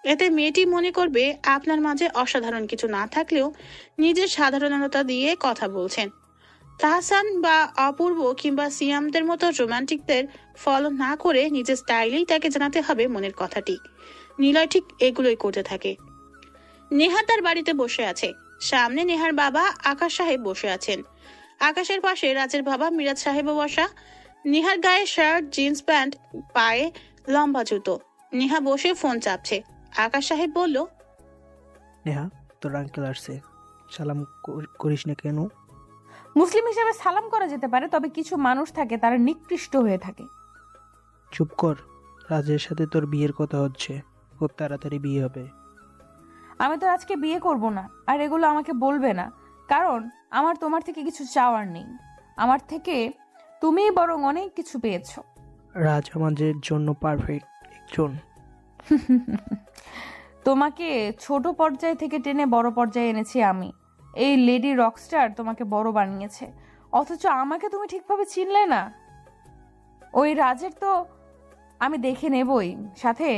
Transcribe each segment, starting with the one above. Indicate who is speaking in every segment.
Speaker 1: এতে মেয়েটি মনে করবে আপনার মাঝে অসাধারণ কিছু না থাকলেও নিজের সাধারণতা দিয়ে কথা বলছেন। তাহসান বা অপূর্ব কিংবা সিয়ামদের মতো রোমান্টিকদের ফলো না করে নিজের স্টাইলেই তাকে জানাতে হবে মনের কথাটি। নিলয় ঠিক এগুলোই করতে থাকে। নেহা তার বাড়িতে বসে আছে। সামনে নেহার বাবা আকাশ সাহেব বসে আছেন। আকাশের পাশে রাজের বাবা মিরাজ সাহেবও বসা। নেহার গায়ে শার্ট, জিন্স প্যান্ট, পায়ে লম্বা জুতো। নেহা বসে ফোন চাপছে। আকাশ সাহেব বলল,
Speaker 2: নেহা, তোর আঙ্কেল আসছে, সালাম করিস না কেন?
Speaker 3: মুসলিম হিসেবে সালাম করা যেতে পারে, তবে কিছু মানুষ থাকে তারা নিকৃষ্ট হয়ে থাকে।
Speaker 2: চুপ কর, রাজের সাথে তোর বিয়ের কথা হচ্ছে, খুব তাড়াতাড়ি বিয়ে হবে।
Speaker 3: আমি তো আজকে বিয়ে করব না, আর এগুলো আমাকে বলবে না, কারণ আমার তোমার থেকে কিছু চাওয়ার নেই। আমার থেকে তুমিই বরং অনেক কিছু পেয়েছো।
Speaker 2: রাজ আমাদের জন্য পারফেক্ট একজন।
Speaker 3: তোমাকে ছোট পর্যায় থেকে টেনে বড় পর্যায়ে এনেছি আমি। এই লেডি রকস্টার তোমাকে বড় বানিয়েছে, অথচ আমাকে তুমি ঠিকভাবে চিনলে না। ওই রাজের তো আমি দেখে নেবই, সাথে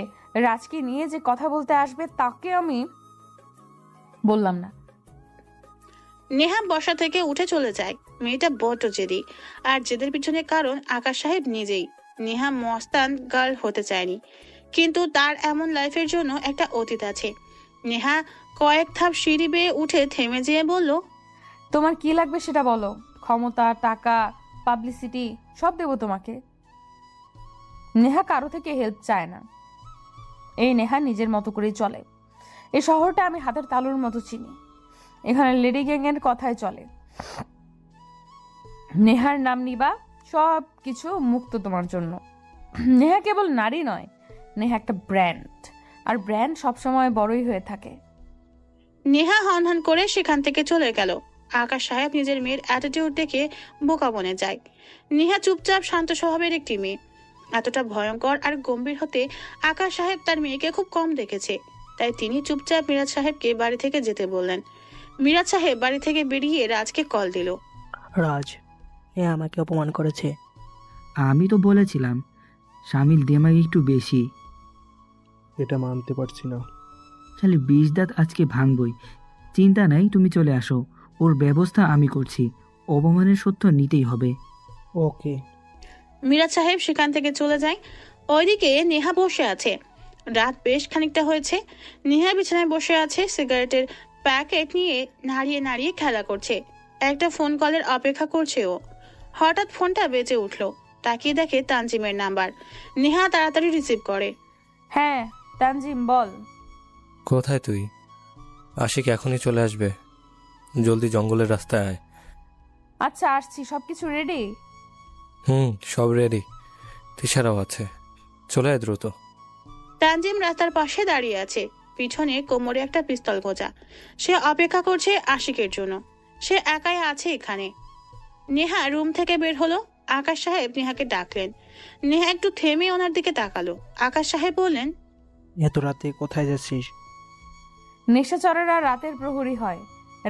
Speaker 3: রাজকে নিয়ে যে কথা বলতে আসবে তাকে আমি বললাম না।
Speaker 1: নেহা বসা থেকে উঠে চলে যায়। মেয়েটা বড্ড জেদি, আর জেদের পিছনে কারণ আকাশ সাহেব নিজেই। নেহা মস্তান গার্ল হতে চায়নি, কিন্তু তার এমন লাইফের জন্য একটা অতীত আছে। নেহা কয়েক ধাপ সিঁড়ি বেয়ে উঠে থেমে যেয়ে বলল,
Speaker 3: তোমার কি লাগবে সেটা বলো। ক্ষমতা, টাকা, পাবলিসিটি সব দেবো তোমাকে। নেহা কারো থেকে হেল্প চায় না। এই নেহা নিজের মতো করেই চলে। এই শহরটা আমি হাতের তালুর মতো চিনি। এখানে লেডি গ্যাংয়ের কথাই চলে। নেহার নাম নিবা, সব কিছু মুক্ত তোমার জন্য। নেহা কেবল নারী নয়, নেহা একটা ব্র্যান্ড, আর ব্র্যান্ড সবসময় বড়ই হয়ে থাকে।
Speaker 1: নেহা হনহন করে সেখান থেকে চলে গেল। আকাশ সাহেব নিজের মেয়ের অ্যাটিটিউড দেখে বোকা বনে যায়। নেহা চুপচাপ শান্ত স্বভাবের একটি মেয়ে। এতটা ভয়ঙ্কর আর গম্ভীর হতে আকাশ সাহেব তার মেয়েকে খুব কম দেখেছে। তাই তিনি চুপচাপ মিরাজ সাহেবকে বাড়ি থেকে যেতে বললেন। মিরাজ সাহেব বাড়ি থেকে বেরিয়ে রাজকে কল দিল।
Speaker 2: রাজ, হ্যাঁ, আমাকে অপমান করেছে।
Speaker 4: আমি তো বলেছিলাম শামিল দেমাগ একটু বেশি।
Speaker 5: এটা মানতে পারছি না।
Speaker 4: শালি 20 দাঁত আজকে ভাঙবই। চিন্তা নাই, তুমি চলে আসো, ওর ব্যবস্থা আমি করছি। অপমানের সত্য নিতেই হবে।
Speaker 2: ওকে।
Speaker 1: মিরাজ সাহেব সেখান থেকে চলে যায়। ওইদিকে নেহা বসে আছে। রাত বেশ খানিকটা হয়েছে। নেহা বিছানায় বসে আছে, সিগারেটের প্যাকেট নিয়ে নাড়িয়ে নাড়িয়ে খেলা করছে। একটা ফোন কলের অপেক্ষা করছে ও। হঠাৎ ফোনটা বেজে উঠলো। তাকিয়ে দেখে তানজিমের নাম্বার। নেহা তাড়াতাড়ি রিসিভ করে।
Speaker 3: হ্যাঁ তানজিম, বল।
Speaker 6: কোথায় তুই? আশিক এখনই চলে আসবে, জলদি জঙ্গলের রাস্তায় আয়।
Speaker 3: আচ্ছা আসছি, সবকিছু রেডি?
Speaker 6: সব রেডি, তিশারাও আছে, চলে আয় দ্রুত।
Speaker 1: তানজিম রাস্তার পাশে দাঁড়িয়ে আছে, পিছনে কোমরে একটা পিস্তল গোজা। সে অপেক্ষা করছে আশিকের জন্য। সে একাই আছে এখানে। নেহা রুম থেকে বের হলো। আকাশ সাহেব নেহাকে ডাকলেন। নেহা একটু থেমে ওনার দিকে তাকালো। আকাশ সাহেব বললেন,
Speaker 2: এত রাতে কোথায় যাচ্ছিস?
Speaker 3: নেশাচরেরা রাতের প্রহরী হয়,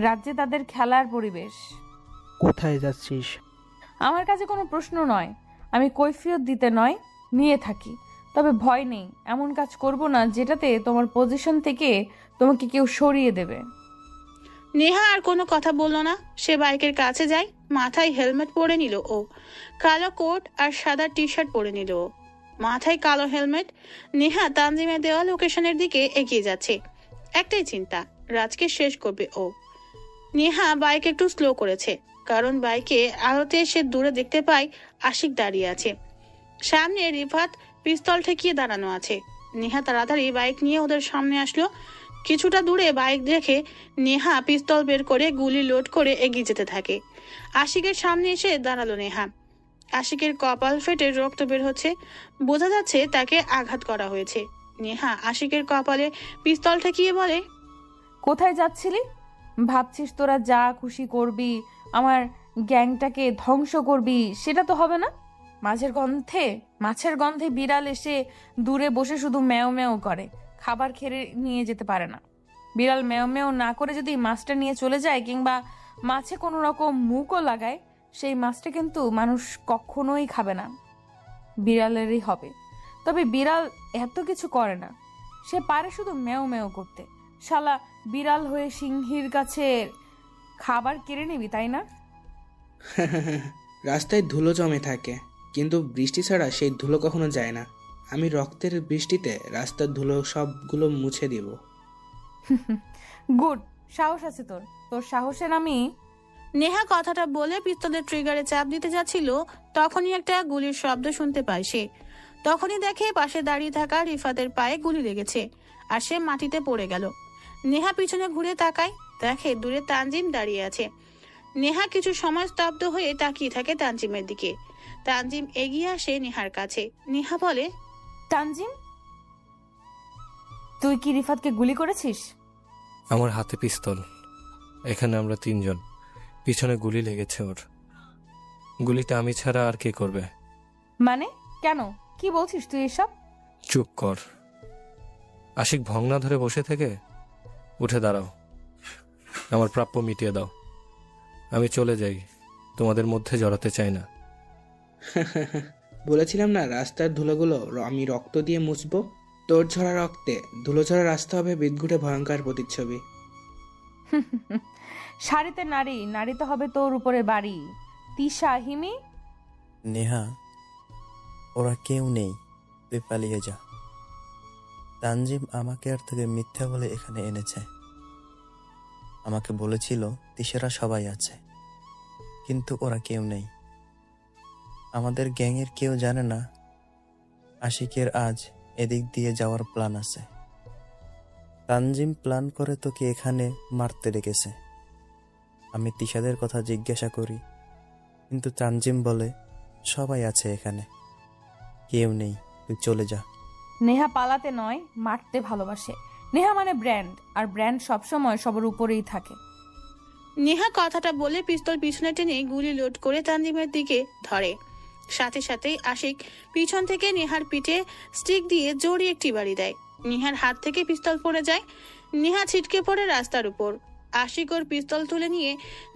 Speaker 3: রাজ্যে তাদের খেলার পরিবেশ।
Speaker 2: কোথায় যাচ্ছিস?
Speaker 3: আমার কাছে কোনো প্রশ্ন নয়, আমি কৈফিয়ত দিতে নয়, নিয়ে থাকি। তবে ভয় নেই, এমন কাজ করব না যেটাতে তোমার পজিশন থেকে তোমাকে কেউ সরিয়ে দেবে।
Speaker 1: নেহা আর কোনো কথা বলল না। সে বাইকের কাছে যায়। মাথায় হেলমেট পরে নিল ও। কালো কোট আর সাদা টি শার্ট পরে নিল ও। মাথায় কালো হেলমেট। নেহা তানজিমের দেওয়া লোকেশনের দিকে এগিয়ে যাচ্ছে। একটাই চিন্তা, রাজকে শেষ করবে ও। নেহা বাইক একটু স্লো করেছে, কারণ বাইকে আলোতে সে দূরে দেখতে পায় আশিক দাঁড়িয়ে আছে। সামনে রিফাত পিস্তল ঠেকিয়ে দাঁড়ানো আছে। নেহা তাড়াতাড়ি বাইক নিয়ে ওদের সামনে আসলো। কিছুটা দূরে বাইক দেখে নেহা পিস্তল বের করে গুলি লোড করে এগিয়ে যেতে থাকে। আশিকের সামনে এসে দাঁড়ালো নেহা। আশিকের কপাল ফেটে রক্ত বের হচ্ছে। বোঝা যাচ্ছে তাকে আঘাত করা হয়েছে। নেহা আশিকের কপালে পিস্তল ঠেকিয়ে বলে,
Speaker 3: কোথায় যাচ্ছিলি? ভাবছিস তোরা যা খুশি করবি, আমার গ্যাংটাকে ধ্বংস করবি? সেটা তো হবে না। মাছের গন্ধে বিড়াল এসে দূরে বসে শুধু ম্যাও ম্যাও করে, খাবার খেয়ে নিয়ে যেতে পারে না। বিড়াল ম্যাও ম্যাও না করে যদি মাছটা নিয়ে চলে যায়, কিংবা মাছে কোনো রকম মুখও লাগায়, সেই মাছটা কিন্তু মানুষ কখনোই খাবে না, বিড়ালেরই হবে। তবে বিড়াল এত কিছু করে না, সে পারে শুধু মেও মেও করতে। শালা বিড়াল হয়ে সিংহীর কাছে খাবার কেড়ে নিবি, তাই না?
Speaker 7: রাস্তায় ধুলো জমে থাকে, কিন্তু বৃষ্টি ছাড়া সেই ধুলো কখনো যায় না। আমি রক্তের বৃষ্টিতে রাস্তার ধুলো সবগুলো মুছে দিব।
Speaker 3: গুড, সাহস আছে তোর। তোর সাহসের আমি।
Speaker 1: নেহা কথাটা বলে পিস্তলের ট্রিগারে চাপ দিতে যাচ্ছিল, তখনই একটা গুলির শব্দ শুনতে পায় সে। তখনই দেখে পাশে দাঁড়িয়ে থাকা রিফাতের পায়ে গুলি লেগেছে আর সে মাটিতে পড়ে গেল। নেহা পিছনে ঘুরে তাকায়, দেখে দূরে তানজিম দাঁড়িয়ে আছে। নেহা কিছু সময় স্তব্ধ হয়ে তাকিয়ে থাকে তানজিমের দিকে। তানজিম এগিয়ে আসে নেহার কাছে। নেহা বলে,
Speaker 3: তানজিম, তুই কি রিফাতকে গুলি করেছিস?
Speaker 6: আমার হাতে পিস্তল, এখানে আমরা 3 জন, পিছনে গুলি লেগেছে ওর। গুলিটা আমি ছাড়া আর কে করবে?
Speaker 3: মানে কেন, কি বলছিস তুই এসব?
Speaker 6: চুপ কর। আশিক ভংনা ধরে বসে থেকে উঠে দাঁড়াও, আমার প্রাপ্য মিটিয়ে দাও। আমি চলে যাই, তোমাদের মধ্যে জড়াতে চাই না।
Speaker 7: বলেছিলাম না রাস্তার ধুলোগুলো আমি রক্ত দিয়ে মুছবো। তোর ঝরা রক্তে ধুলো ঝরা রাস্তা হবে বিদঘুটে ভয়ঙ্কর প্রতিচ্ছবি।
Speaker 3: শাড়িতে নারী, নারীতে হবে তোর উপরে বাড়ি। তিশা, হিমি।
Speaker 8: নেহা, ওরা কেউ নেই, তুই পালিয়ে যা। তানজিম আমাকে আর তোকে মিথ্যা বলে এখানে এনেছে। আমাকে বলেছিল তিশারা সবাই আছে, কিন্তু ওরা কেউ নেই। আমাদের গ্যাংয়ের কেউ জানে না আশিকের আজ এদিক দিয়ে যাওয়ার প্ল্যান আছে। তানজিম প্ল্যান করে তোকে এখানে মারতে ডেকেছে। আমি তিশাদের কথা জিজ্ঞাসা করি, কিন্তু তানজিম বলে সবাই আছে এখানে, কেউ নেই, তুই চলে যা।
Speaker 3: নেহা পালাতে নয়, মারতে ভালোবাসে। নেহা মানে ব্র্যান্ড, আর ব্র্যান্ড সবসময় সবার উপরেই থাকে।
Speaker 1: নেহা কথাটা বলে পিস্তল পিছনে টেনে গুলি লোড করে তানজিমের দিকে ধরে। সাথে সাথেই আশিক পিছন থেকে নেহার পিঠে স্টিক দিয়ে জোরে একটি বাড়ি দেয়। নেহার হাত থেকে পিস্তল পড়ে যায়। নেহা ছিটকে পড়ে রাস্তার উপর। আশিক ওর পিস্তল তুলে নিয়ে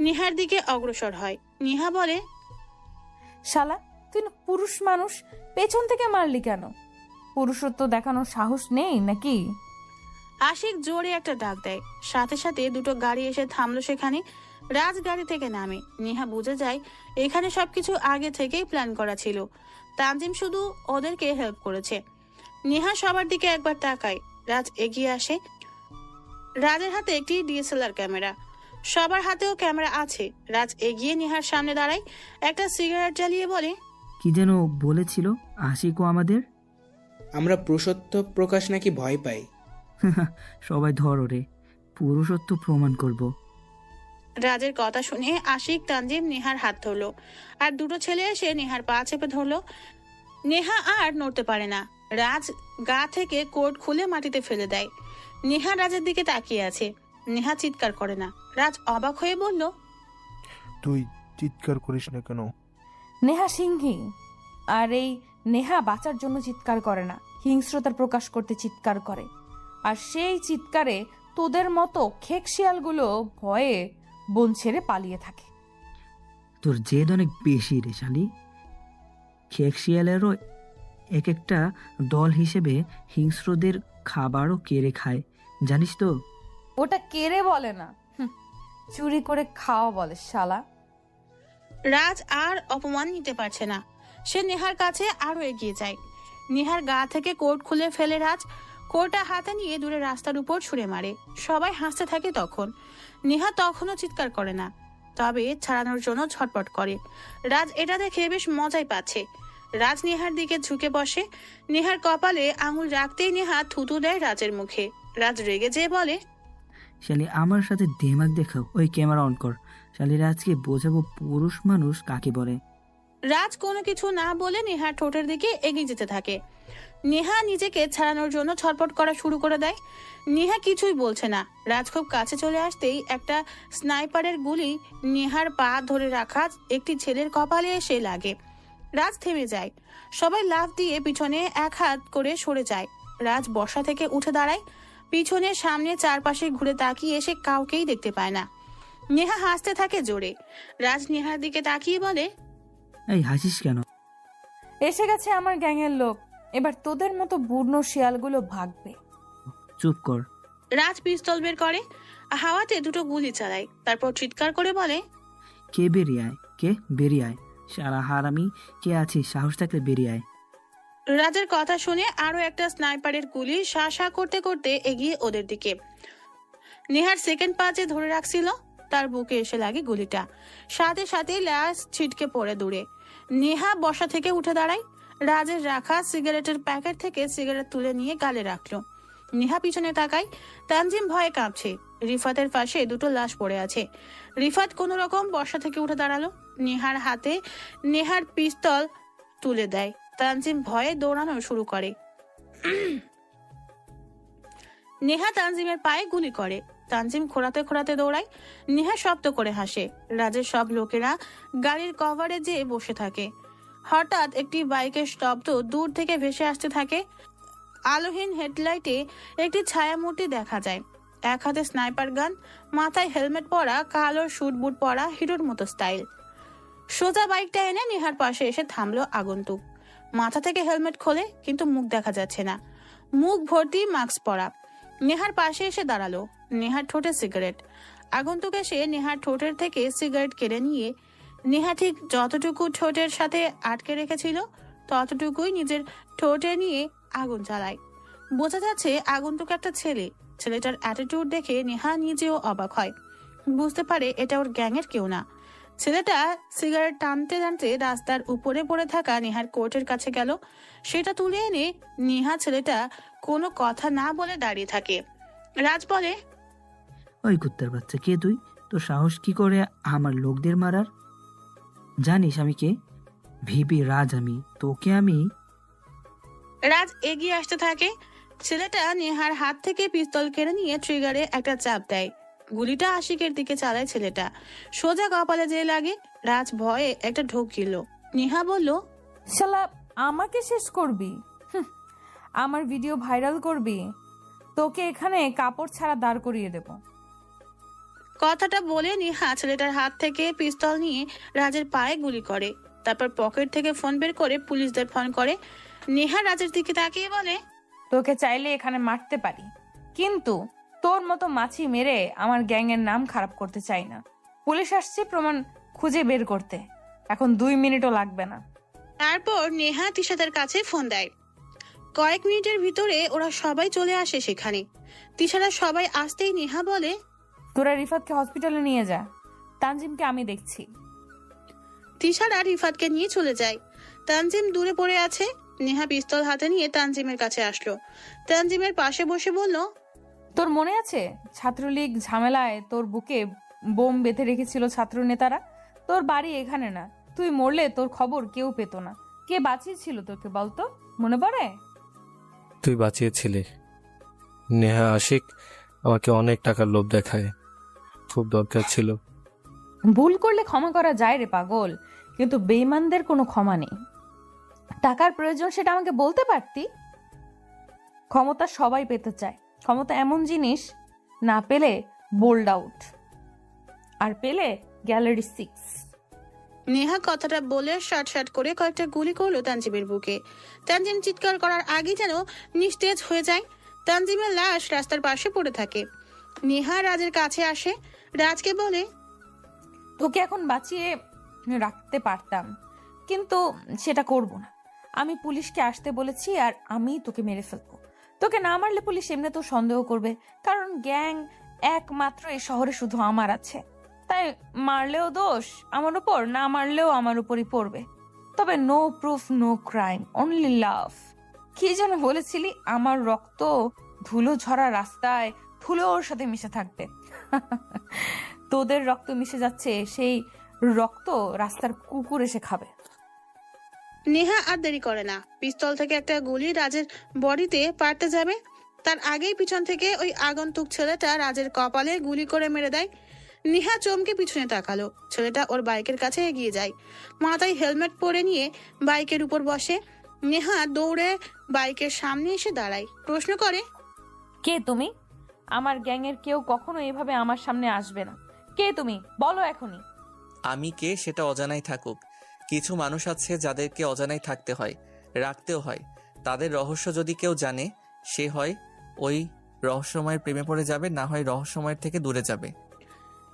Speaker 1: নেহার দিকে অগ্রসর হয়। নেহা বলে,
Speaker 3: শালা, তুই না পুরুষ মানুষ, পেছন থেকে মারলি কেন? পুরুষত্ব দেখানোর সাহস নেই নাকি?
Speaker 1: আশিক জোরে একটা ডাক দেয়। সাথে সাথে দুটো গাড়ি এসে থামলো সেখানে। রাজ গাড়ি থেকে নামে। নেহা বুঝে যায় এখানে সবকিছু আগে থেকেই প্ল্যান করা ছিল। তানজিম শুধু ওদেরকে হেল্প করেছে। নেহা সবার দিকে একবার তাকায়। রাজ এগিয়ে আসে। রাজের হাতে একটি ডিএসএলআর ক্যামেরা, সবার হাতেও ক্যামেরা আছে। রাজ এগিয়ে নেহার সামনে দাঁড়ায়, একটা সিগারেট জ্বালিয়ে বলে,
Speaker 4: কি যেন বলেছিল আশিকও আমাদের?
Speaker 7: আমরা পুরুষত্ব প্রকাশ নাকি ভয় পাই?
Speaker 4: সবাই ধর ওরে, পুরুষত্ব প্রমাণ করব।
Speaker 1: রাজের কথা শুনে আশিক, তানজিম নেহার হাত ধরলো, আর দুটো ছেলে এসে নেহার পা চেপে ধরলো। নেহা আর নড়তে পারে না। রাজ গা থেকে কোট খুলে মাটিতে ফেলে দেয়। নেহা রাজের দিকে তাকিয়ে আছে। নেহা চিৎকার করে না। রাজ অবাক হয়ে বলল,
Speaker 5: তুই চিৎকার করিস না কেন?
Speaker 3: নেহা সিংহী, আর এই নেহা বাঁচার জন্য চিৎকার করে না, হিংস্রতার প্রকাশ করতে চিৎকার করে। আর সেই চিৎকারে তোদের মতো খেক শিয়ালগুলো ভয়ে বন ছেড়ে পালিয়ে থাকে।
Speaker 4: তোর জেদ অনেক বেশি রে শালি। খেক শিয়ালেরও এক একটা দল হিসেবে হিংস্রদের খাবারও কেড়ে খায়, জানিস তো?
Speaker 3: ওটা কেড়ে বলে না, চুরি করে খাওয়া বলে শালা।
Speaker 1: রাজ আর অপমান নিতে পারছে না। সে নেহার কাছে আরো এগিয়ে যায়। নেহার গা থেকে কোট খুলে ফেলে রাজ। কোটটা হাতে নিয়ে দূরে রাস্তার উপর ছুঁড়ে মারে। সবাই হাসতে থাকে তখন। নেহা তখনও চিৎকার করে না, তবে ছাড়ানোর জন্য ছটপট করে। রাজ এটা দেখে বেশ মজাই পাচ্ছে। রাজ নেহার দিকে ঝুঁকে বসে। নেহার কপালে আঙুল রাখতেই নেহা থুতু দেয় রাজের মুখে। রাজ রেগে যেয়ে বলে,
Speaker 4: শালি আমার সাথে দেমাগ দেখাও, ওই ক্যামেরা অন কর। শালিরা আজকে বোঝাবো পুরুষ মানুষ কাকে বলে।
Speaker 1: রাজ কোনো কিছু না বলে নেহার ঠোঁটের দিকে এগিয়ে যেতে থাকে। নেহা নিজেকে ছাড়ানোর জন্য ছটপট করা শুরু করে দেয়। নেহা কিছুই বলছে না। রাজ খুব কাছে চলে আসতেই একটা স্নাইপারের গুলি নেহার পা ধরে রাখা একটি ছেলের কপালে এসে লাগে। রাজ থেমে যায়। সবাই লাফ দিয়ে পিছনে এক হাত করে সরে যায়। রাজ বসা থেকে উঠে দাঁড়ায়। পিছনে সামনে চারপাশে ঘুরে তাকিয়ে এসে কাউকেই দেখতে পায় না। নেহা হাসতে থাকে জোরে। রাজ নেহার দিকে তাকিয়ে বলে,
Speaker 4: এই হাসিস কেন?
Speaker 3: এসে গেছে আমার গ্যাংয়ের লোক, এবার তোদের মতো বুড়নো শিয়ালগুলো ভাগবে।
Speaker 4: চুপ কর।
Speaker 1: রাজ পিস্তল বের করে, হাওয়াতে দুটো গুলি চালায়, তারপর চিৎকার করে বলে,
Speaker 4: কে বেরিয়ে আয়, কে বেরিয়ে আয়, সারা হারামি কে আছিস, সাহস থাকলে বেরিয়ে আয়।
Speaker 1: রাজের কথা শুনে আরো একটা স্নাইপারের গুলি শা শা করতে করতে এগিয়ে ওদের দিকে। নেহার সেকেন্ড পাঁচে ধরে রাখছিল, তার বুকে এসে লাগে গুলিটা, সাথে সাথে লাশ ছিটকে পড়ে দূরে। নেহা বসা থেকে উঠে দাঁড়ায়, রাজের রাখা সিগারেটের প্যাকেট থেকে সিগারেট তুলে নিয়ে গালে রাখলো। নেহা পিছনে তাকায়, তানজিম ভয়ে কাঁপছে। রিফাতের পাশে দুটো লাশ পড়ে আছে। রিফাত কোনো রকম বসা থেকে উঠে দাঁড়ালো, নেহার হাতে নেহার পিস্তল তুলে দেয়। তানজিম ভয়ে দৌড়ানো শুরু করে। নেহা তানজিমের পায়ে গুলি করে। তানজিম খোঁড়াতে খোঁড়াতে দৌড়ায়। নেহা শব্দ করে হাসে। রাজের সব লোকেরা গাড়ির কভারে যেয়ে বসে থাকে। হঠাৎ একটি বাইকের শব্দ দূর থেকে ভেসে আসতে থাকে। আলোহীন হেডলাইটে একটি ছায়ামূর্তি দেখা যায়। এক হাতে স্নাইপার গান, মাথায় হেলমেট পরা, কালো শুট বুট পরা, হিরোর মতো স্টাইল। সোজা বাইকটা এনে নেহার পাশে এসে থামলো আগন্তুক। মাথা থেকে হেলমেট খোলে, কিন্তু মুখ দেখা যাচ্ছে না। মুখ ভর্তি মাস্ক পরা। নেহার পাশে এসে দাঁড়ালো। নেহার ঠোঁটে সিগারেট। আগন্তুক এসে নেহার ঠোঁটের থেকে সিগারেট কেড়ে নিয়ে নেহা ঠিক যতটুকু ঠোঁটের সাথে আটকে রেখেছিল ততটুকুই নিজের ঠোঁটে নিয়ে আগুন জ্বালায়। বোঝা যাচ্ছে আগন্তুক একটা ছেলে। ছেলেটার অ্যাটিটিউড দেখে নেহা নিজেও অবাক হয়। বুঝতে পারে এটা ওর গ্যাংয়ের কেউ না। ছেলেটা সিগারেট টানতে টানতে রাস্তার উপরে পড়ে থাকা নেহার কোটের কাছে গেল। সেটা তুলে এনে নেহা ছেলেটা কোনো কথা না বলে দাঁড়িয়ে থাকে। রাজ বলে,
Speaker 4: ওই কুত্তার বাচ্চা, কে তুই? তোর সাহস কি করে আমার লোকদের মারার? জানিস আমি কে? ভিপি রাজ আমি, তোকে আমি।
Speaker 1: রাজ এগিয়ে আসতে থাকে। ছেলেটা নেহার হাত থেকে পিস্তল কেড়ে নিয়ে ট্রিগারে একটা চাপ দেয়। গুলিটা আশিকের দিকে চালায় ছেলেটা। সোজা কপালে যেয়ে লাগে। রাজ ভয়ে একটা ঢোক গেল। নেহা বলল,
Speaker 3: শালা আমাকে শেষ করবি? আমার ভিডিও ভাইরাল করবি? তোকে এখানে কাপড় ছাড়া দাঁড় করিয়ে দেব।
Speaker 1: কথাটা বলে নেহা ছেলেটার হাত থেকে পিস্তল নিয়ে রাজের পায়ে গুলি করে। তারপর পকেট থেকে ফোন বের করে পুলিশদের ফোন করে। নেহা রাজের দিকে তাকিয়ে বলে,
Speaker 3: তোকে চাইলে এখানে মারতে পারি, কিন্তু তোর মতো মাছি মেরে আমার গ্যাংয়ের নাম খারাপ করতে চাই না। পুলিশ আসছে প্রমাণ খুঁজে বের করতে, এখন 2 মিনিটও লাগবে না।
Speaker 1: তারপর নেহা তিশাদের কাছে ফোন দেয়। কয়েক মিনিটের ভিতরে ওরা সবাই চলে আসে সেখানে। তিশারা সবাই আসতেই নেহা বলে,
Speaker 3: তোরা রিফাতকে হসপিটালে নিয়ে যা, তানজিমকে আমি দেখছি।
Speaker 1: তিশারা রিফাতকে নিয়ে চলে যায়। তানজিম দূরে পড়ে আছে। নেহা পিস্তল হাতে নিয়ে তানজিমের কাছে আসলো। তানজিমের পাশে বসে বলল,
Speaker 3: তোর মনে আছে ছাত্রলীগ ঝামেলায় তোর বুকে বোম বেঁধে রেখেছিল ছাত্র নেতারা? তোর বাড়ি এখানে না, তুই মরলে তোর খবর কেউ পেত না। কে বাঁচিয়েছিল তোকে বলতো, মনে পড়ে?
Speaker 6: তুই বাঁচিয়েছিলি। নেহা আশিক আমাকে অনেক টাকার লোভ দেখায়, খুব দরকার ছিল।
Speaker 3: ভুল করলে ক্ষমা করা যায় রে পাগল, কিন্তু বেঈমানদের কোনো ক্ষমা নেই। টাকার প্রয়োজন সেটা আমাকে বলতে পারতি। ক্ষমতা সবাই পেতে চায়। ক্ষমতা এমন জিনিস, না পেলে বোল্ড আউট, আর পেলে গ্যালারি 6।
Speaker 1: নেহা কথাটা বলে শার্ট শার্ট করে কয়েকটা গুলি করলো তানজিমের বুকে। তানজিম চিৎকার করার আগে যেন নিস্তেজ হয়ে যায়। তানজিমের লাশ রাস্তার পাশে পড়ে থাকে। নেহা রাজের কাছে আসে। রাজকে বলে,
Speaker 3: তোকে এখন বাঁচিয়ে রাখতে পারতাম, কিন্তু সেটা করব না। আমি পুলিশকে আসতে বলেছি, আর আমি তোকে মেরে ফেলবো। তোকে না মারলে পুলিশ এমনিতেও সন্দেহ করবে, কারণ গ্যাং একমাত্র এই শহরে শুধু আমার আছে। তাই মারলেও দোষ আমার উপর, না মারলেও আমার উপরই পড়বে। তবে no proof no crime, only love. কি যেন বলেছিলি? আমার রক্ত ধুলো ঝরা রাস্তায় ধুলোর সাথে মিশে থাকবে। তোদের রক্ত মিশে যাচ্ছে, সেই রক্ত রাস্তার কুকুর এসে খাবে।
Speaker 1: নেহা আর দেরি করে না। পিস্তল থেকে একটা গুলি রাজের বডিতে পারতে যাবে, তার আগেই পিছন থেকে ওই আগন্তুক ছেলেটা রাজের কপালে গুলি করে মেরে দেয়। নেহা চমকে পিছনে তাকালো। ছেলেটা ওর বাইকের কাছে এগিয়ে যায়, মাথায় হেলমেট পরে নিয়ে বাইকের উপর বসে। নেহা দৌড়ে বাইকের সামনে এসে দাঁড়ায়, প্রশ্ন করে,
Speaker 3: কে তুমি? আমার গ্যাংয়ের কেউ কখনো এভাবে আমার সামনে আসবে না। কে তুমি? বলো এখনই।
Speaker 9: আমি কে সেটা অজানাই থাকুক। কিছু মানুষ আছে যাদেরকে অজানাই থাকতে হয়, রাখতেও হয়। তাদের রহস্য যদি কেউ জানে, সে হয় ওই রহস্যময়ের প্রেমে পড়ে যাবে, না হয় রহস্যময়ের থেকে দূরে যাবে।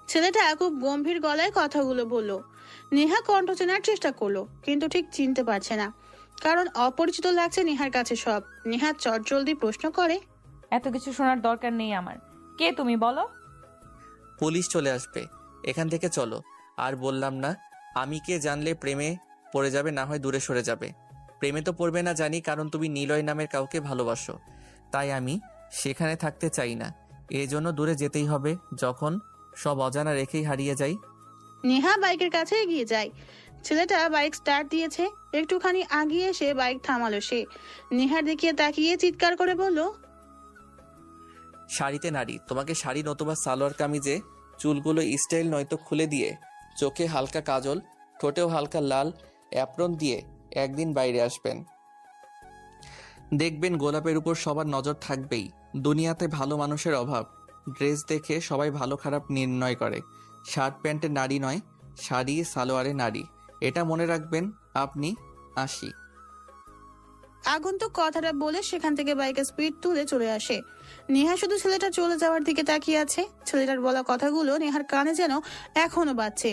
Speaker 1: ছেলেটা খুব গম্ভীর গলায় কথাগুলো বলল। নেহা কণ্ঠ চেনার চেষ্টা করলো, কিন্তু ঠিক চিনতে পারছে না, কারণ অপরিচিত লাগছে নেহার কাছে সব। নেহা চটজলদি প্রশ্ন করে,
Speaker 3: এত কিছু শোনার দরকার নেই আমার। কে তুমি বলো?
Speaker 9: পুলিশ চলে আসবে, এখান থেকে চলো। আর বললাম না, আমি কে জানলে প্রেমে পড়ে যাবে, না হয় দূরে সরে যাবে। প্রেমে তো পড়বে না জানি, কারণ তুমি নিলয় নামের কাউকে ভালোবাসো। তাই আমি সেখানে থাকতে চাই না, এই জন্য দূরে যেতেই হবে। যখন সব অজানা রেখেই হারিয়ে যাই।
Speaker 1: নেহা বাইকের কাছে এগিয়ে যায়। ছেলেটা বাইক স্টার্ট দিয়েছে, একটুখানি আগিয়ে এসে বাইক থামালো সে। নেহার দিকে তাকিয়ে চিৎকার করে বলল,
Speaker 9: শাড়িতে নারী, তোমাকে শাড়ি নতুবা সালোয়ার কামিজে চুলগুলো স্টাইল নয়তো খুলে দিয়ে, চোখে হালকা কাজল, ঠোঁটেও হালকা লাল অ্যাপ্রন দিয়ে একদিন বাইরে আসবেন। দেখবেন গোলাপের উপর সবার নজর থাকবেই। দুনিয়াতে ভালো মানুষের অভাব। ড্রেস দেখে সবাই ভালো খারাপ নির্ণয় করে। শার্ট প্যান্টে নারী নয়, শাড়ি সালোয়ারে নারী। এটা মনে রাখবেন। আপনি আসি।
Speaker 1: আগন্তুক কথাটা বলে সেখান থেকে বাইকের স্পিড তুলে চলে আসে। নেহা শুধু ছেলেটা চলে যাওয়ার দিকে তাকিয়ে আছে। ছেলেটার বলা কথাগুলো নেহার কানে যেন এখনো বাজছে।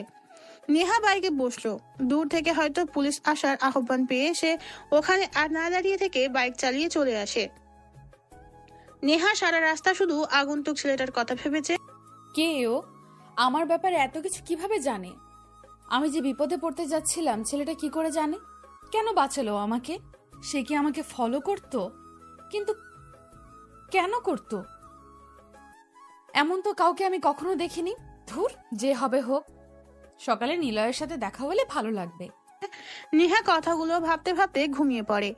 Speaker 1: নেহা বাইকে বসলো। দূর থেকে হয়তো পুলিশ আসার আহ্বান পেয়ে সে ওখানে আর না দাঁড়িয়ে থেকে বাইক চালিয়ে চলে আসে। নেহা সারা রাস্তা শুধু আগন্তুক ছেলেটার কথা ভেবেছে।
Speaker 10: কে ও? আমার ব্যাপারে এত কিছু কিভাবে জানে? আমি যে বিপদে পড়তে যাচ্ছিলাম ছেলেটা কি করে জানে? কেন বাঁচালো আমাকে? সে কি আমাকে ফলো করত? কিন্তু কেন করত? এমন তো কাউকে আমি কখনো দেখিনি। ধুর, যে হবে হোক। সকালে নিলয়ের সাথে দেখা হলে ভালো লাগবে।
Speaker 1: নেহা কথাগুলো ভাবতে ভাবতে ঘুমিয়ে পড়ে।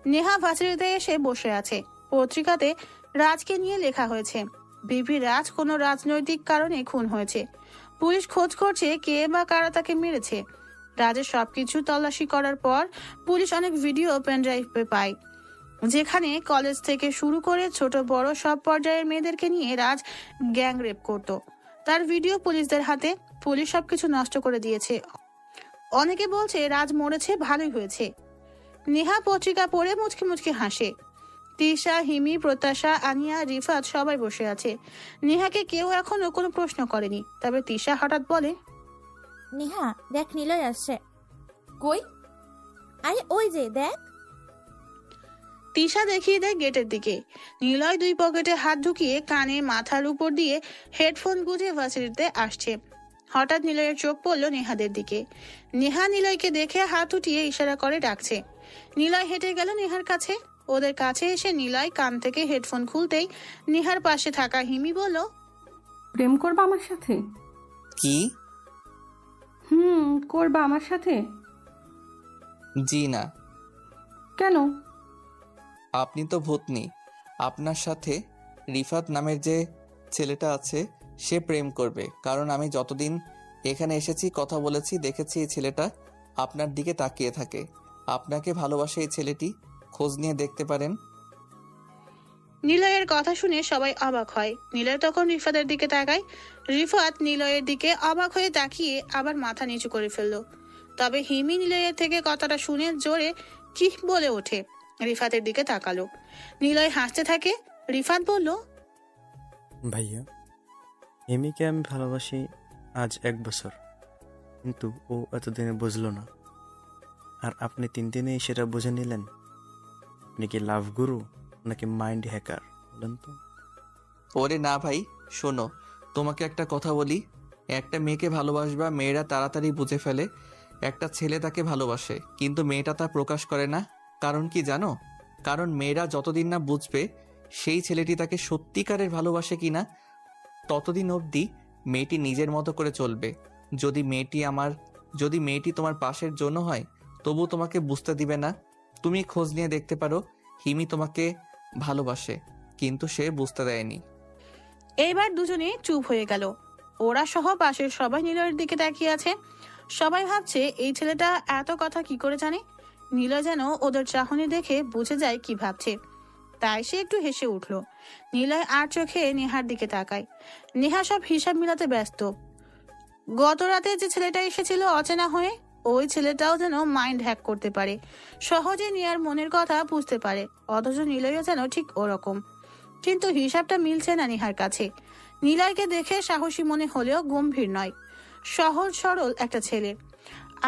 Speaker 1: নেহা ভার্সিটিতে এসে বসে আছে। পত্রিকাতে রাজকে নিয়ে লেখা হয়েছে, বিপি রাজ কোনো রাজনৈতিক কারণে খুন হয়েছে। পুলিশ খোঁজ করছে কে বা কারা তাকে মেরেছে। রাজের সবকিছু তল্লাশি করার পর পুলিশ অনেক ভিডিও পেনড্রাইভে পায়, যেখানে কলেজ থেকে শুরু করে ছোট বড় সব পর্যায়ের মেয়েদেরকে নিয়ে রাজ গ্যাং রেপ করত। তার ভিডিও পুলিশদের হাতে। পুলিশ সবকিছু নষ্ট করে দিয়েছে। অনেকে বলছে রাজ মরেছে, ভালোই হয়েছে। নেহা পত্রিকা পড়ে মুচকি মুচকি হাসে। তিশা, হিমি, প্রত্যাশা, আনিয়া, রিফাত সবাই বসে আছে। নেহাকে কেউ এখনো কোনো প্রশ্ন করেনি। তবে তিশা হঠাৎ বলে,
Speaker 11: নেহা দেখ, নিলয় আসছে।
Speaker 10: কই?
Speaker 11: আরে ওই যে দেখ।
Speaker 1: তিশা দেখিয়ে দেয় গেটের দিকে। নিলয় দুই পকেটে হাত ঢুকিয়ে কানে মাথার উপর দিয়ে হেডফোন গুঁজে ভার্সিটিতে আসছে। হঠাৎ নিলয়ের চোখ পড়ল নেহাদের দিকে। নেহা নিলয়কে দেখে হাত উঠিয়ে ইশারা করে ডাকছে। নিলয় হেঁটে গেল নেহার কাছে। ওদের কাছে এসে নিলয় কান থেকে হেডফোন খুলতেই নেহার পাশে থাকা হিমি বলল,
Speaker 12: প্রেম করবা আমার সাথে?
Speaker 9: কি?
Speaker 12: করবা আমার সাথে?
Speaker 9: জি না।
Speaker 12: কেন?
Speaker 9: আপনি তো ভূতনি। আপনার সাথে রিফাত নামের যে ছেলেটা আছে সে প্রেম করবে, কারণ আমি যতদিন এখানে এসেছি, কথা বলেছি, দেখেছি এই ছেলেটা আপনার দিকে তাকিয়ে থাকে। আপনাকে ভালোবাসে এই ছেলেটি, খোঁজ নিয়ে দেখতে পারেন।
Speaker 1: নিলয়ের কথা শুনে সবাই অবাক হয়। নিলয় তখন রিফাতের দিকে তাকায়। রিফাত নিলয়ের দিকে অবাক হয়ে তাকিয়ে আবার মাথা নিচু করে ফেলল। তবে হিমি নিলয়ের থেকে কথাটা শুনে জোরে কি বলে ওঠে। রিফাতের দিকে তাকালো। নিলয় হাসতে থাকে। রিফাত বলল,
Speaker 8: ভাইয়া, হিমিকে আমি ভালোবাসি আজ 1 বছর, কিন্তু ও এতদিনে বুঝলো না। আর আপনি 3 দিনেই সেটা বুঝে নিলেন। আপনি কি লাভ গুরু নাকি মাইন্ড হ্যাকার বলেন তো?
Speaker 9: ওরে না ভাই, শোনো, তোমাকে একটা কথা বলি। একটা মেয়েকে ভালোবাসবা, মেয়েরা তাড়াতাড়ি বুঝে ফেলে একটা ছেলে তাকে ভালোবাসে, কিন্তু মেয়েটা তা প্রকাশ করে না। কারণ কি জানো? কারণ মেয়েরা যতদিন না বুঝবে সেই ছেলেটি তাকে সত্যিকারের ভালোবাসে কিনা, ততদিন অবধি মেয়েটি নিজের মতো করে চলবে। যদি মেয়েটি তোমার পাশের জন্য হয়, তবু তোমাকে বুঝতে দিবে না। তুমি খোঁজ নিয়ে দেখতে পারো, হিমি তোমাকে ভালোবাসে, কিন্তু সে বুঝতে দেয়নি।
Speaker 1: এইবার দুজনে চুপ হয়ে গেল। ওরা সহ পাশের সবাই নিলয়ের দিকে তাকিয়ে আছে। সবাই ভাবছে এই ছেলেটা এত কথা কি করে জানে। নিলয় যেন ওদের চাহনি দেখে বুঝে যায় কি ভাবছে, তাই সে একটু হেসে উঠল। নিলয় আর চোখে নেহার দিকে তাকায়। নেহা সব হিসাব মিলাতে ব্যস্ত। গত রাতে যে ছেলেটা এসেছিল অচেনা হয়ে, ওই ছেলেটাও যেন মাইন্ড হ্যাক করতে পারে, সহজে নেহার মনের কথা বুঝতে পারে। অথচ নিলয়ও যেন ঠিক ওরকম। কিন্তু হিসাবটা মিলছে না নিহার কাছে। নিলয়কে দেখে সাহসী মনে হলেও গম্ভীর নয়, সহজ সরল একটা ছেলে।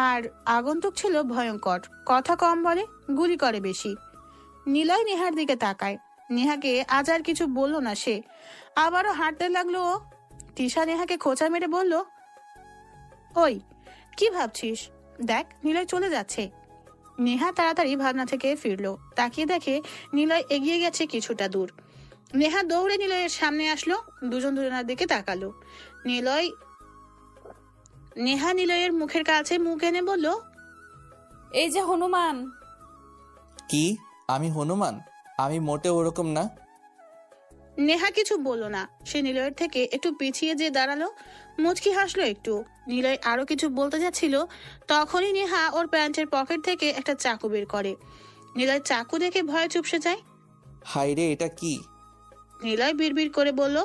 Speaker 1: আর আগন্তুক ছিল ভয়ঙ্কর, কথা কম বলে, গুলি করে বেশি। নিলয় নেহার দিকে তাকায়। নেহাকে আজ আর কিছু বলল না সে, আবারও হাঁটতে লাগলো ও। তিশা নেহাকে খোঁচা মেরে বলল, ওই কি ভাবছিস? দেখ নিলয় চলে যাচ্ছে। নেহা তাড়াতাড়ি ভাবনা থেকে ফিরলো, তাকিয়ে দেখে নিলয় এগিয়ে গেছে কিছুটা দূর। নেহা দৌড়ে নিলয়ের সামনে আসলো, দুজন দুজনের দিকে তাকালো। নেহা নিলয়ের মুখের কাছে মুখ এনে বলল,
Speaker 10: এই যে হনুমান।
Speaker 9: কি আমি হনুমান? আমি মোটেও ওরকম না।
Speaker 1: নেহা কিছু বলল না, সে নিলয়ের থেকে একটু পিছিয়ে যে দাঁড়ালো, মুচকি হাসলো একটু। নিলয় আরো কিছু বলতে যাচ্ছিল, তখনই নেহা ওর প্যান্টের পকেট থেকে একটা চাকু বের করে। নিলয় চাকু দেখে ভয়ে চুপসে যায়।
Speaker 9: হাই রে, এটা কি?
Speaker 1: নিলয় বিড়বিড় করে বলল।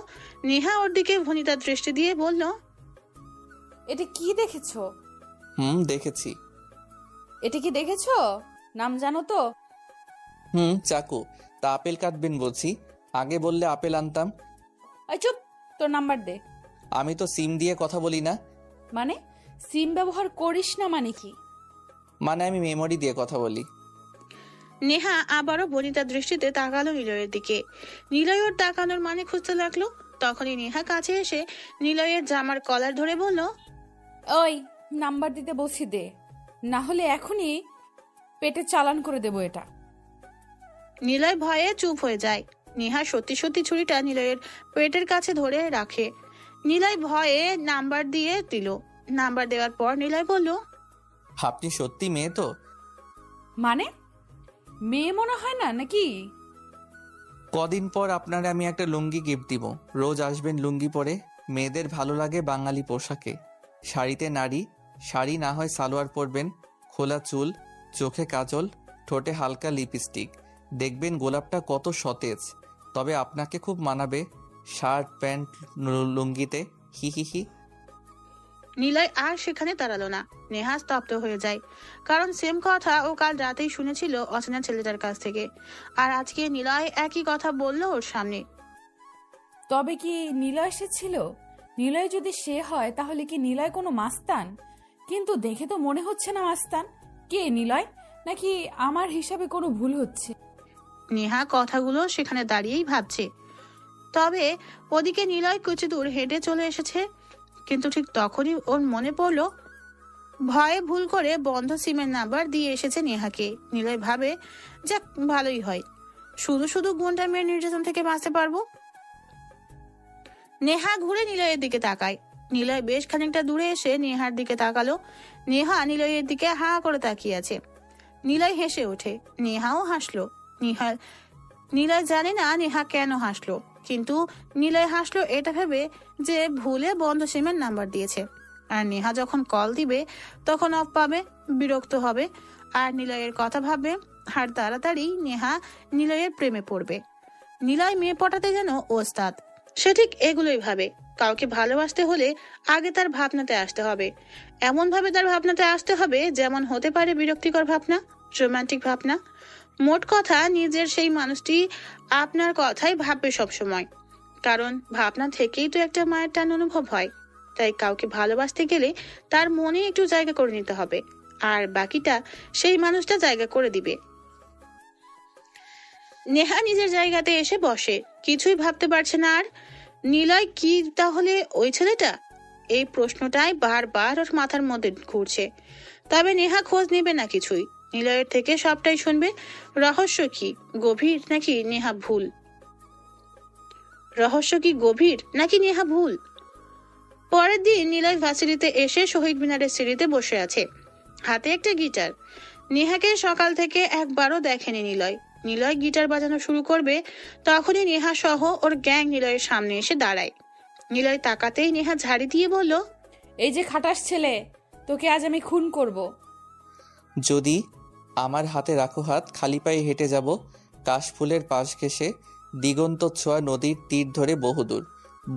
Speaker 1: নেহা ওর দিকে ভনিতার দৃষ্টি দিয়ে বলল,
Speaker 10: এটা কি দেখেছো?
Speaker 9: দেখেছি।
Speaker 10: এটা কি দেখেছো? নাম জানো তো?
Speaker 9: চাকু। তা আপেল কাটবেন বলছি, আগে বললে আপেল আনতাম।
Speaker 10: এই চুপ, তোর নাম্বার দে।
Speaker 9: আমি তো সিম দিয়ে কথা বলি না।
Speaker 10: মানে সিম ব্যবহার করিস না মানে কি?
Speaker 9: মানে আমি মেমোরি দিয়ে কথা বলি।
Speaker 1: নেহা আবারও বনিতার দৃষ্টিতে তাকালো নিলয়ের দিকে। নিলয় ওর তাকানোর মানে খুঁজতে লাগলো। তখনই নেহা কাছে এসে নিলয়ের জামার কলার ধরে বলল,
Speaker 10: ওই নাম্বার দিতে বলছি দে, না হলে এখনই পেটে চালান করে দেবো এটা।
Speaker 1: নিলয় ভয়ে চুপ হয়ে যায়। নেহা সত্যি সত্যি ছুরিটা নিলয়ের পেটের কাছে ধরে রাখে। নিলয় ভয়ে নাম্বার দিয়ে দিল। নাম্বার দেওয়ার পর নিলয় বলল,
Speaker 9: আপনি সত্যি মেয়ে তো?
Speaker 10: মানে মেয়ে মনে হয় না নাকি?
Speaker 9: কদিন পর আপনারে আমি একটা লুঙ্গি গিফট দিব, রোজ আসবেন লুঙ্গি পরে। মেয়েদের ভালো লাগে বাঙালি পোশাকে, শাড়িতে নারী, শাড়ি না হয় সালোয়ার পরবেন, খোলা চুল, চোখে কাজল, ঠোঁটে হালকা লিপস্টিক, দেখবেন গোলাপটা কত সতেজ। তবে আপনাকে খুব মানাবে শার্ট প্যান্ট লুঙ্গিতে। হি হি হি।
Speaker 1: নিলয় আর সেখানে দাঁড়ালো না। নেহা স্তব্ধ হয়ে যায়, কারণ সেম কথা ও কাল রাতেই শুনেছিল অচেনা ছেলেটার কাছ থেকে। আর আজকে নিলয় একই কথা বলল ওর সামনে।
Speaker 10: তবে কি নিলয় সে ছিল? নিলয় যদি সে হয় তাহলে কি নিলয় কোনো মাস্তান? কিন্তু দেখে তো মনে হচ্ছে না মাস্তান। কে নিলয়? নাকি আমার হিসাবে কোনো ভুল হচ্ছে?
Speaker 1: নেহা কথাগুলো সেখানে দাঁড়িয়েই ভাবছে। তবে ওদিকে নিলয় কিছু দূর হেঁটে চলে এসেছে। কিন্তু ঠিক তখনই ওর মনে পড়লো ভয়ে ভুল করে বন্ধ সিমের নাম্বার দিয়ে এসেছে নেহাকে। নিলয় ভাবে, যাক ভালোই হয়, শুধু শুধু গুন্ডা মেয়ের নির্যাতন থেকে বাঁচতে পারবো। নেহা ঘুরে নিলয়ের দিকে তাকায়। নিলয় বেশ খানিকটা দূরে এসে নেহার দিকে তাকালো। নেহা নিলয়ের দিকে হা করে তাকিয়ে আছে। নিলয় হেসে ওঠে, নেহাও হাসলো। নিলয় জানে না নেহা কেন হাসলো, কিন্তু নিলয় হাসলো এটা ভেবে যে ভুলে বন্ধ সিমের নাম্বার দিয়েছে। আর নেহা যখন কল দিবে তখন অফ পাবে, বিরক্ত হবে, আর নিলয়ের কথা ভাববে। আর তাড়াতাড়ি নেহা নিলয়ের প্রেমে পড়বে। নিলয় মেয়ে পটাতে যেন ওস্তাদ। সে ঠিক এগুলোই ভাবে। কাউকে ভালোবাসতে হলে আগে তার ভাবনাতে আসতে হবে, এমন ভাবে তার ভাবনাতে আসতে হবে যেমন হতে পারে বিরক্তিকর ভাবনা, রোমান্টিক ভাবনা। মোট কথা, নিজের সেই মানুষটি আপনার কথাই ভাববে সবসময়, কারণ ভাবনা থেকেই তো একটা মায়ের টান অনুভব হয়। তাই কাউকে ভালোবাসতে গেলে তার মনে একটু জায়গা করে নিতে হবে, আর বাকিটা সেই মানুষটা জায়গা করে দিবে। নেহা নিজের জায়গাতে এসে বসে, কিছুই ভাবতে পারছে না আর। নিলয় কি তাহলে ওই ছেলেটা? এই প্রশ্নটাই বারবার ওর মাথার মধ্যে ঘুরছে। তবে নেহা খোঁজ নেবে না কিছুই, নিলয়ের থেকে সবটাই শুনবে। রহস্য কি গভীর নাকি নেহা ভুল? রহস্য কি গভীর নাকি নেহা ভুল? পরের দিন নিলয় ভার্সিটিতে এসে শহীদ মিনারের সিঁড়িতে বসে আছে, হাতে একটা গিটার। নেহাকে সকাল থেকে একবারও দেখেনি নিলয়। নিলয় গিটার বাজানো শুরু করবে, তখনই নেহা সহ ওর গ্যাং নিলয়ের সামনে এসে দাঁড়ায়। নিলয় তাকাতেই নেহা ঝাড়ি দিয়ে বলল,
Speaker 10: এই যে খাটাস ছেলে, তোকে আজ আমি খুন করব।
Speaker 9: যদি আমার হাতে রাখো হাত, খালি পায়ে হেঁটে যাব কাশফুলের পাশ ঘেঁষে, দিগন্ত ছোঁয়া নদীর তীর ধরে বহুদূর,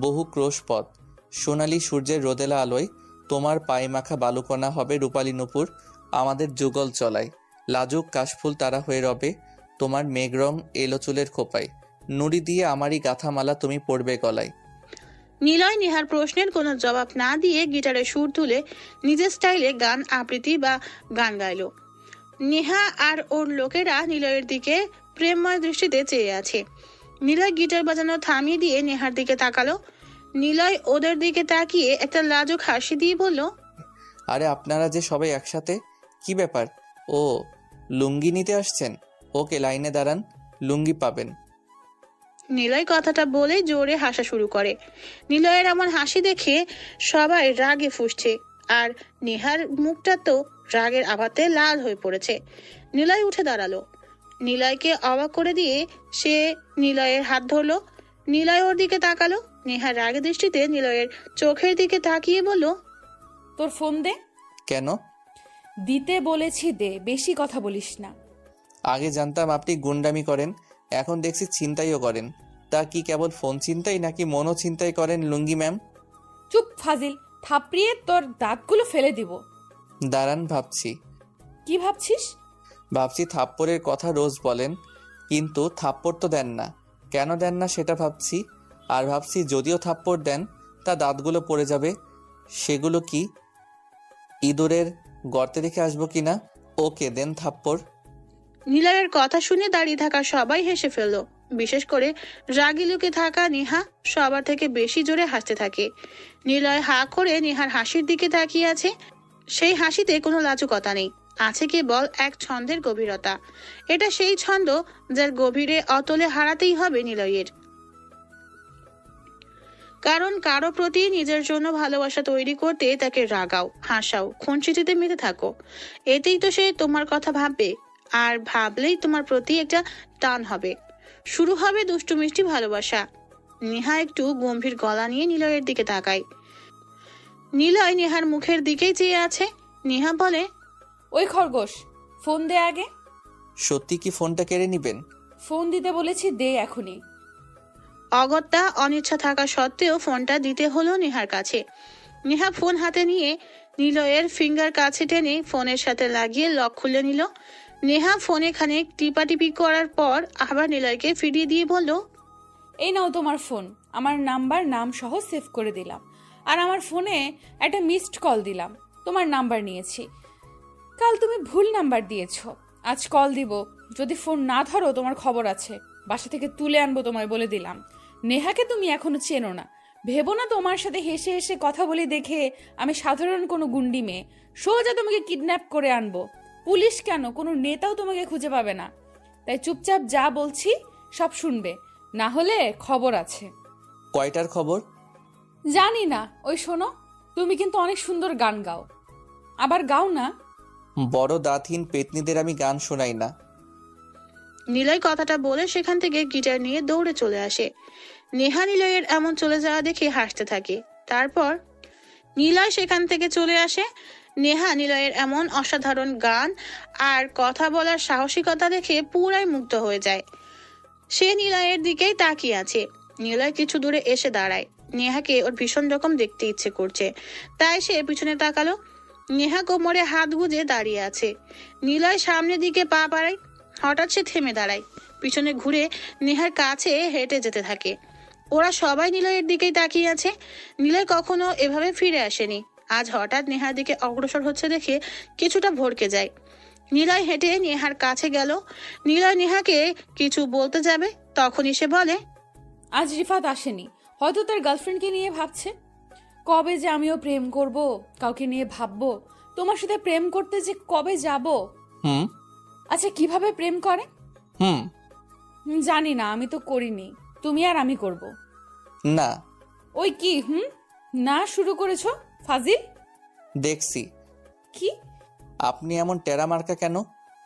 Speaker 9: বহু ক্রোশ পথ, সোনালি সূর্যের রোদেলা আলোয় তোমার পায়ে মাখা বালুকণা হবে রূপালী নূপুর। আমাদের যুগল চলায় লাজুক কাশফুল তারা হয়ে রবে তোমার মেঘরং এলো চুলের খোপায়। নুড়ি দিয়ে আমারই গাথা মালা তুমি পরবে গলায়।
Speaker 1: নিলয় নেহার প্রশ্নের কোনো জবাব না দিয়ে গিটারে সুর তুলে নিজের স্টাইলে গান আবৃত্তি বা গান গাইল। নেহা আর ওর লোকেরা নিলয়ের দিকে প্রেমময় দৃষ্টিতে চেয়ে আছে। নিলয় গিটার বাজানো থামিয়ে দিয়ে নেহার দিকে তাকালো। নিলয় ওদের দিকে তাকিয়ে একটা লাজুক হাসি দিয়ে বলল,
Speaker 9: আরে আপনারা যে সবাই একসাথে, কি ব্যাপার? ও লুঙ্গি নিতে আসছেন? ওকে, লাইনে দাঁড়ান, লুঙ্গি পাবেন।
Speaker 1: নিলয় কথাটা বলে জোরে হাসা শুরু করে। নিলয়ের এমন হাসি দেখে সবাই রাগে ফুঁসছে, আর নেহার মুখটা তো রাগের আভাতে লাল হয়ে পড়েছে। নিলয় উঠে দাঁড়ালো। নিলয়কে অবাক করে দিয়ে সে নিলয়ের হাত ধরলো। নিলয় ওর দিকে তাকালো। নেহার রাগে দৃষ্টিতে নিলয়ের চোখের দিকে তাকিয়ে বলল,
Speaker 10: তোর ফোন দে।
Speaker 9: কেন?
Speaker 10: দিতে বলেছি দে, বেশি কথা বলিস না।
Speaker 9: আগে জানতাম আপনি গুন্ডামি করেন, এখন দেখছি ছিনতাইও করেন। তা কি কেবল ফোন ছিনতাই নাকি মনও ছিনতাই করেন লুঙ্গি ম্যাম?
Speaker 10: চুপ ফাজিল, থাপড়িয়ে তোর দাঁতগুলো ফেলে দিব।
Speaker 9: দাঁড়ান, ভাবছি।
Speaker 10: কি ভাবছিস?
Speaker 9: ভাবছি থাপ্পড়ের কথা রোজ বলেন, কিন্তু থাপ্পড় তো দেন না। কেন দেন না সেটা ভাবছি। আর ভাবছি যদিও থাপ্পড় দেন, তা দাঁতগুলো পড়ে যাবে। সেগুলো কি ইঁদুরের গর্তে রেখে আসবো কিনা? ওকে, দেন থাপ্পড়।
Speaker 1: নিলয়ের কথা শুনে দাঁড়িয়ে থাকা সবাই হেসে ফেলল। বিশেষ করে রাগী লুকে থাকা নেহা সবার থেকে বেশি জোরে হাসতে থাকে। নিলয় হা করে নেহার হাসির দিকে তাকিয়ে আছে। সেই হাসিতে কোনো লাজুকতা নেই, আছে কেবল এক ছন্দের গভীরতা। এটা সেই ছন্দ যার গভীরে অতলে হারাতেই হবে নিলয়ের। কারণ কারো প্রতি নিজের জন্য ভালোবাসা তৈরি করতে তাকে রাগাও, হাসাও, খুনসিটিতে মেতে থাকো। এতেই তো সে তোমার কথা ভাববে, আর ভাবলেই তোমার প্রতি একটা টান হবে। শুরু হবে দুষ্টু মিষ্টি ভালোবাসা। নেহা একটু গম্ভীর গলা নিয়ে নিলয়ের দিকে তাকায়। নিলয় নেহার মুখের দিকেই চেয়ে আছে। নেহা বলে,
Speaker 10: ওই খরগোশ, ফোন দে আগে।
Speaker 9: সত্যি কি ফোনটা কেড়ে নিবেন?
Speaker 10: ফোন দিতে বলেছি, দে এখনই।
Speaker 1: অগত্যা অনিচ্ছা থাকা সত্ত্বেও ফোনটা দিতে হলো নেহার কাছে। নেহা ফোন হাতে নিয়ে নিলয়ের ফিঙ্গার কাছে টেনে ফোনের সাথে লাগিয়ে লক খুলে নিল। নেহা ফোনে খানিক টিপাটিপি করার পর আবার নিলয়কে ফিরিয়ে দিয়ে বলল,
Speaker 10: এই নাও তোমার ফোন, আমার নাম্বার নাম সহ সেভ করে দিলাম। আর আমার ফোনে একটা মিসড কল দিলাম, তোমার নাম্বার নিয়েছি। কাল তুমি ভুল নাম্বার দিয়েছো, আজ কল দিব। যদি ফোন না ধরো তোমার খবর আছে, বাসা থেকে তুলে আনবো তোমায় বলে দিলাম। নেহাকে তুমি এখনো চেনো না, ভেবো না তোমার সাথে হেসে হেসে কথা বলি দেখে আমি সাধারণ কোনো গুন্ডি মেয়ে। সোজা তোমাকে কিডন্যাপ করে আনবো। পুলিশ কেন, কোনো নেতাও তোমাকে খুঁজে পাবে না। তাই চুপচাপ যা বলছি সব শুনবে, না হলে খবর আছে।
Speaker 9: কয়টার খবর?
Speaker 10: জানি না, ওই শোনো, তুমি কিন্তু অনেক সুন্দর গান গাও। আবার গাও না।
Speaker 9: বড় দাঁতহীন পেতনিদের আমি গান শোনাই না।
Speaker 1: নিলয় কথাটা বলে সেখান থেকে গিটার নিয়ে দৌড়ে চলে আসে। নেহা নিলয়ের এমন চলে যাওয়া দেখে হাসতে থাকে। তারপর নিলয় সেখান থেকে চলে আসে। নেহা নিলয়ের এমন অসাধারণ গান আর কথা বলার সাহসিকতা দেখে পুরাই মুগ্ধ হয়ে যায়। সে নিলয়ের দিকেই তাকিয়ে আছে। নিলয় কিছু দূরে এসে দাঁড়ায়। নেহাকে ওর ভীষণ রকম দেখতে ইচ্ছে করছে, তাই সে পিছনে তাকালো। নেহা কোমরে হাত গুজে দাঁড়িয়ে আছে। নিলয় সামনের দিকে পা বাড়ায়। হঠাৎ সে থেমে দাঁড়ায়, পিছনে ঘুরে নেহার কাছে হেঁটে যেতে থাকে। ওরা সবাই নিলয়ের দিকেই তাকিয়ে আছে। নিলয় কখনো এভাবে ফিরে আসেনি। আজ হঠাৎ নেহার দিকে অগ্রসর হচ্ছে দেখে কিছুটা ভড়কে যায়। নিলয় হেঁটে নেহার কাছে গেল। নিলয় নেহাকে কিছু বলতে যাবে, তখনই সে বলে,
Speaker 10: আজ রিফাত আসেনি, হয়তো তার গার্লফ্রেন্ডকে নিয়ে ভাবছে। কবে যে আমিও প্রেম করব, কাউকে নিয়ে ভাববো। তোমার সাথে প্রেম করতে যে কবে যাব। আচ্ছা, কিভাবে প্রেম করে? জানি না, আমি তো করিনি। তুমি আর আমি করব
Speaker 9: না।
Speaker 10: ওই কি না শুরু করেছো ফাজিল?
Speaker 9: দেখছি।
Speaker 10: কি?
Speaker 9: আপনি এমন টেরা মার্কা কেন?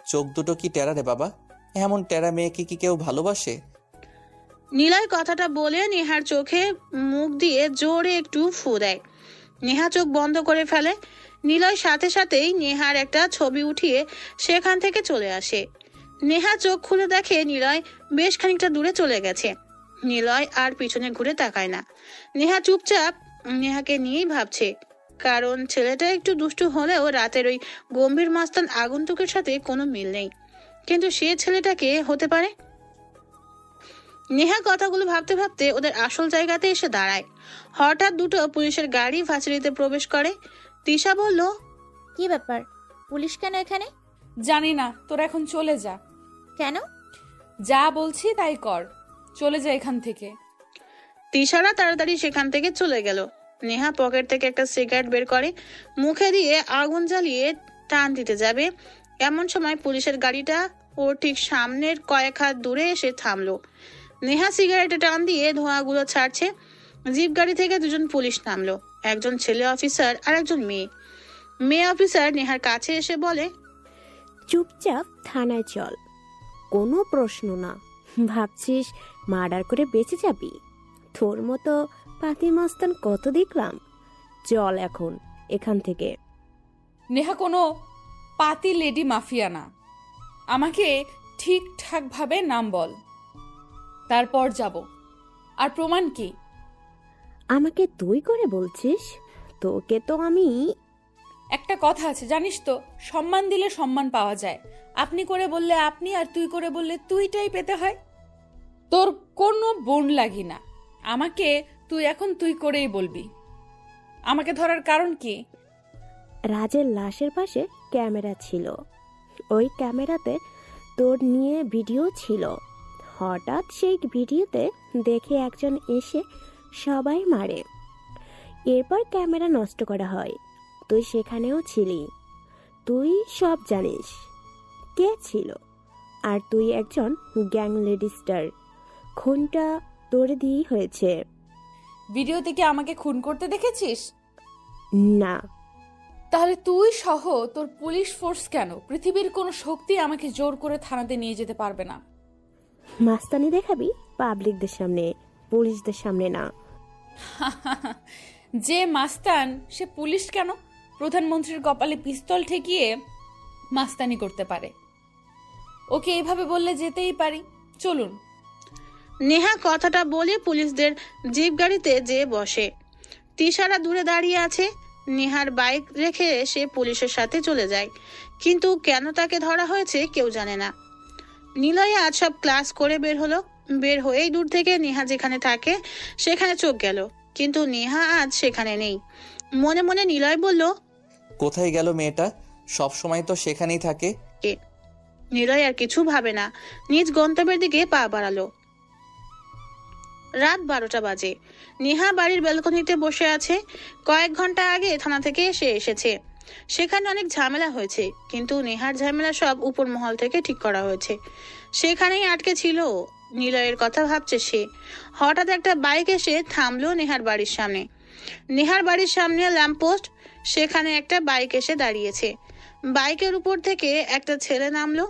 Speaker 9: চোখ দুটো কি টেরা রে বাবা? এমন টেরা মেয়েকে কি কেউ ভালোবাসে?
Speaker 1: নিলয় কথাটা বলে নেহার চোখে মুখ দিয়ে জোরে একটু ফু দেয়। নেহা চোখ বন্ধ করে ফেলে। নিলয় সাথে সাথেই নেহার একটা ছবি উঠিয়ে সেখান থেকে চলে আসে। নেহা চোখ খুলে দেখে নিলয় বেশ খানিকটা দূরে চলে গেছে। নিলয় আর পিছনে ঘুরে তাকায় না। নেহা চুপচাপ নেহাকে নিয়েই ভাবছে, কারণ ছেলেটা একটু দুষ্টু হলেও রাতের ওই গম্ভীর মাস্তান আগন্তুকের সাথে কোনো মিল নেই। কিন্তু সে ছেলেটাকে হতে পারে। নেহা কথাগুলো ভাবতে ভাবতে ওদের আসল জায়গাতে এসে দাঁড়ায়। হঠাৎ দুটো পুলিশের গাড়ি ভার্সিটিতে প্রবেশ করে। তিশা বলল,
Speaker 11: কি ব্যাপার, পুলিশ কেন এখানে?
Speaker 10: জানি না, তোরা এখন চলে যা।
Speaker 11: কেন?
Speaker 10: যা বলছি তাই কর, চলে যা এখান থেকে।
Speaker 1: তিশারা তাড়াতাড়ি সেখান থেকে চলে গেল। নেহা পকেট থেকে একটা সিগারেট বের করে, মুখে দিয়ে আগুন জ্বালিয়ে টান দিতে যাবে, এমন সময় পুলিশের গাড়িটা ওর ঠিক সামনের কয়েক হাত দূরে এসে থামলো। নেহা সিগারেটে টান দিয়ে ধোঁয়াগুলো ছাড়ছে। জিপ গাড়ি থেকে দুজন পুলিশ নামলো, একজন ছেলে অফিসার আর একজন মেয়ে অফিসার নেহার কাছে এসে বলে,
Speaker 13: চুপচাপ থানায় চল, কোনো প্রশ্ন না। ভাবছিস মার্ডার করে বেঁচে যাবি? তোর মতো পাতি মস্তান কত দেখলাম। চল এখন এখান থেকে।
Speaker 10: নেহা কোনো পাতি লেডি মাফিয়া না, আমাকে ঠিকঠাক ভাবে নাম বল, তারপর যাব। আর প্রমাণ কি?
Speaker 13: আমাকে তুই করে বলছিস? তোকে তো আমি...
Speaker 10: একটা কথা আছে জানিস তো, সম্মান দিলে সম্মান পাওয়া যায়। আপনি করে বললে আপনি, আর তুই করে বললে তুইটাই পেতে হয়। তোর কোনো বোন লাগি না, আমাকে তুই এখন তুই করেই বলবি। আমাকে ধরার কারণ কি?
Speaker 13: রাজের লাশের পাশে ক্যামেরা ছিল, ওই ক্যামেরাতে তোর নিয়ে ভিডিও ছিল। হঠাৎ সেই ভিডিওতে দেখে একজন এসে সবাই মারে, এরপর ক্যামেরা নষ্ট করা হয়। তুই সেখানেও ছিলি, তুই সব জানিস কে ছিল। আর তুই একজন গ্যাং লিডার, খুনটা তোর দিয়েই হয়েছে।
Speaker 10: ভিডিওতে কি আমাকে খুন করতে দেখেছিস?
Speaker 13: না।
Speaker 10: তাহলে তুই সহ তোর পুলিশ ফোর্স কেন? পৃথিবীর কোনো শক্তি আমাকে জোর করে থানাতে নিয়ে যেতে পারবে না।
Speaker 13: মাস্তানি দেখাবি পাবলিকদের সামনে, পুলিশদের সামনে না।
Speaker 10: যে মাস্তান সে পুলিশ কেন? প্রধানমন্ত্রীর কপালে পিস্তল ঠেকিয়ে মাস্তানি করতে পারে। ওকে এইভাবে বললে যেতেই পারি, চলুন।
Speaker 1: নেহা কথাটা বলে পুলিশদের জিপ গাড়িতে যেয়ে বসে। তিশারা দূরে দাঁড়িয়ে আছে। নেহার বাইক রেখে সে পুলিশের সাথে চলে যায়, কিন্তু কেন তাকে ধরা হয়েছে কেউ জানে না। নিলয় আজ সব ক্লাস করে বের হয়েই দূর থেকে নেহা যেখানে থাকে সেখানে চোখ গেল, কিন্তু নেহা আজ সেখানে নেই। মনে মনে নিলয় বলল,
Speaker 9: কোথায় গেল মেয়েটা? সব সময় তো সেখানেই থাকে।
Speaker 1: নিলয় আর কিছু ভাবে না, নিজ গন্তব্যের দিকে পা বাড়ালো। রাত 12টা বাজে। নেহা বাড়ির ব্যালকনিতে বসে আছে। কয়েক ঘন্টা আগে থানা থেকে সে এসেছে। সেখানে অনেক ঝামেলা হয়েছে, কিন্তু নেহার ঝামেলা সব উপর মহল থেকে ঠিক করা হয়েছে। সেখানেই আটকে ছিল। নিলয়ের কথা ভাবছে সে। হঠাৎ একটা বাইক এসে থামলো নেহার বাড়ির সামনে। নেহার বাড়ির সামনে ল্যাম্পপোস্ট, সেখানে একটা বাইক এসে দাঁড়িয়েছে। বাইকের উপর থেকে একটা ছেলে নামলো,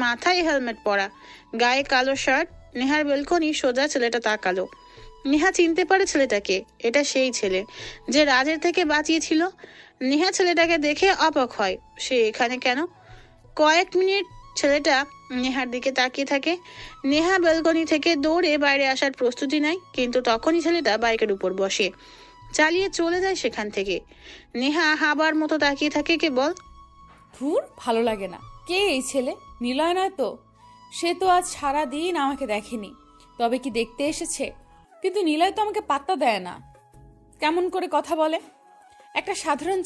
Speaker 1: মাথায় হেলমেট পরা, গায়ে কালো শার্ট। নেহার বেলকনি সোজা ছেলেটা তাকালো। নেহা চিনতে পারে ছেলেটাকে, এটা সেই ছেলে যে রাজের থেকে বাঁচিয়েছিল। নেহা ছেলেটাকে দেখে অবাক হয়, সে এখানে কেন? কয়েক মিনিট ছেলেটা নেহার দিকে তাকিয়ে থাকে। নেহা বেলকনি থেকে দৌড়ে বাইরে আসার প্রস্তুতি নেয়, কিন্তু তখনই ছেলেটা বাইকের উপর বসে, চালিয়ে চলে যায় সেখান থেকে। নেহা হাবার মতো তাকিয়ে থাকে কেবল।
Speaker 10: ধুর, ভালো লাগে না। কে এই ছেলে? নিলয় নয় তো? সে তো আজ সারা দিন আমাকে দেখেনি, তবে কি দেখতে এসেছে? কিন্তু নিলয় তো আমাকে পাত্তা দেয় না, কেমন করে কথা বলে। একটা সাধারণ